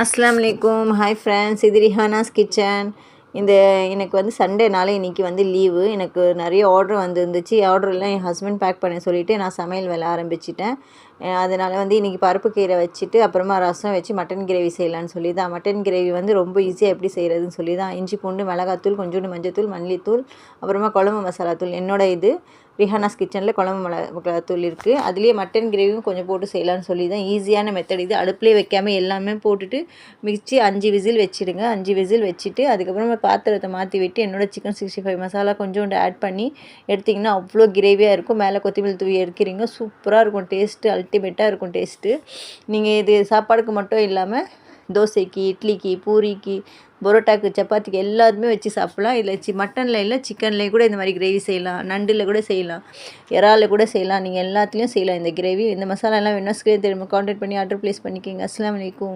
அஸ்ஸலாமு அலைக்கும். Hi friends, இது ரிஹானாஸ் கிச்சன். எனக்கு வந்து சண்டேனால இன்றைக்கி வந்து லீவு. எனக்கு நிறைய ஆர்டர் வந்துருந்துச்சு. ஆர்டர்லாம் என் ஹஸ்பண்ட் பேக் பண்ண சொல்லிவிட்டு நான் சமையல் வேலை ஆரம்பிச்சிட்டேன். அதனால் வந்து இன்றைக்கி பருப்பு கீரை வச்சுட்டு அப்புறமா ரசம் வச்சு மட்டன் கிரேவி செய்யலான்னு சொல்லி தான். மட்டன் கிரேவி வந்து ரொம்ப ஈஸியாக எப்படி செய்கிறதுன்னு சொல்லி தான். இஞ்சி பூண்டு மிளகாத்தூள், கொஞ்சோண்டு மஞ்சத்தூள், மல்லித்தூள், அப்புறமா குழம்பு மசாலாத்தூள். என்னோட ரிஹானாஸ் கிச்சனில் குழம்பு மிளகாத்தூள் இருக்குது. அதுலேயே மட்டன் கிரேவியும் கொஞ்சம் போட்டு செய்யலான்னு சொல்லி தான். ஈஸியான மெத்தட் இது. அடுப்புலேயே வைக்காமல் எல்லாமே போட்டுட்டு மிக்சி 5 விசில் வச்சுடுங்க. 5 விசில் வச்சுட்டு அதுக்கப்புறமா பாத்திரத்தை மாற்றி விட்டு என்னோடய சிக்கன் 65 மசாலா கொஞ்சோண்டு ஆட் பண்ணி எடுத்திங்கன்னா அவ்வளோ கிரேவியாக இருக்கும். மேலே கொத்தமல்லி தூவி எடுக்கிறீங்க. சூப்பராக இருக்கும். டேஸ்ட்டு அல்டிமேட்டாக இருக்கும் டேஸ்ட்டு. நீங்கள் இது சாப்பாடுக்கு மட்டும் இல்லாமல் தோசைக்கு, இட்லிக்கு, பூரிக்கு, பரோட்டாக்கு, சப்பாத்திக்கு எல்லாத்துமே வச்சு சாப்பிட்லாம். இதில் மட்டனில் இல்லை, சிக்கன்லேயும் கூட இந்த மாதிரி கிரேவி செய்யலாம். நண்டில் கூட செய்யலாம், இறாலில் கூட செய்யலாம். நீங்கள் எல்லாத்துலேயும் செய்யலாம் இந்த கிரேவி. இந்த மசாலாலாம் வேணும்னா ஸ்க்ரீன் தெரியுமா கான்டாக்ட் பண்ணி ஆர்டர் ப்ளேஸ் பண்ணிக்கிங்க. அஸ்ஸலாமு அலைக்கும்.